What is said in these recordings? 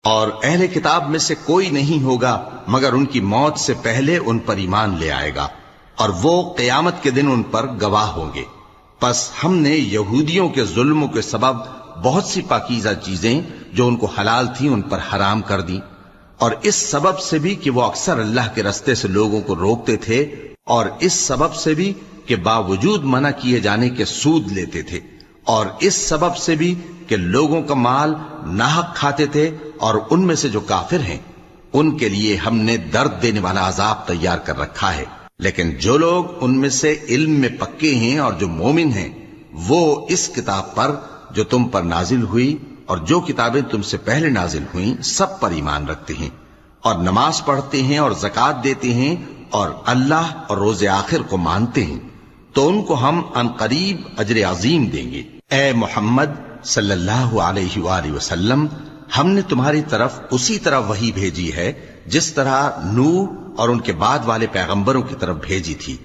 اور اہل کتاب میں سے کوئی نہیں ہوگا مگر ان کی موت سے پہلے ان پر ایمان لے آئے گا، اور وہ قیامت کے دن ان پر گواہ ہوں گے۔ پس ہم نے یہودیوں کے ظلموں کے سبب بہت سی پاکیزہ چیزیں جو ان کو حلال تھیں ان پر حرام کر دیں، اور اس سبب سے بھی کہ وہ اکثر اللہ کے رستے سے لوگوں کو روکتے تھے، اور اس سبب سے بھی کہ باوجود منع کیے جانے کے سود لیتے تھے، اور اس سبب سے بھی کہ لوگوں کا مال ناحق کھاتے تھے، اور ان میں سے جو کافر ہیں ان کے لیے ہم نے درد دینے والا عذاب تیار کر رکھا ہے۔ لیکن جو لوگ ان میں سے علم میں پکے ہیں اور جو مومن ہیں، وہ اس کتاب پر جو تم پر نازل ہوئی اور جو کتابیں تم سے پہلے نازل ہوئیں سب پر ایمان رکھتے ہیں، اور نماز پڑھتے ہیں اور زکوٰۃ دیتے ہیں، اور اللہ اور روز آخر کو مانتے ہیں، تو ان کو ہم عنقریب اجر عظیم دیں گے۔ اے محمد صلی اللہ علیہ وآلہ وسلم، ہم نے تمہاری طرف اسی طرح وحی بھیجی ہے جس طرح نوح اور ان کے بعد والے پیغمبروں کی طرف بھیجی تھی،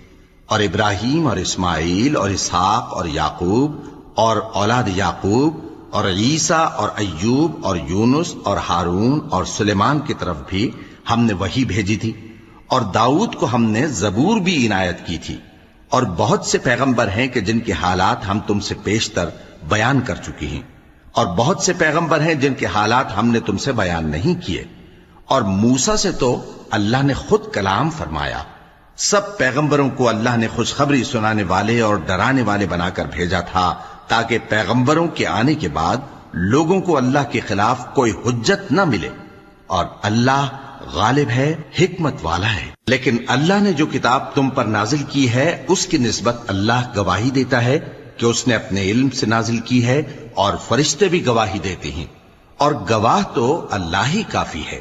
اور ابراہیم اور اسماعیل اور اسحاق اور یعقوب اور اولاد یعقوب اور عیسیٰ اور ایوب اور یونس اور ہارون اور سلیمان کی طرف بھی ہم نے وحی بھیجی تھی، اور داؤد کو ہم نے زبور بھی عنایت کی تھی، اور بہت سے پیغمبر ہیں کہ جن کے حالات ہم تم سے پیشتر بیان کر چکے ہیں، اور بہت سے پیغمبر ہیں جن کے حالات ہم نے تم سے بیان نہیں کیے، اور موسیٰ سے تو اللہ نے خود کلام فرمایا۔ سب پیغمبروں کو اللہ نے خوشخبری سنانے والے اور ڈرانے والے بنا کر بھیجا تھا، تاکہ پیغمبروں کے آنے کے بعد لوگوں کو اللہ کے خلاف کوئی حجت نہ ملے، اور اللہ غالب ہے، حکمت والا ہے۔ لیکن اللہ نے جو کتاب تم پر نازل کی ہے اس کی نسبت اللہ گواہی دیتا ہے کہ اس نے اپنے علم سے نازل کی ہے، اور فرشتے بھی گواہی دیتے ہیں، اور گواہ تو اللہ ہی کافی ہے۔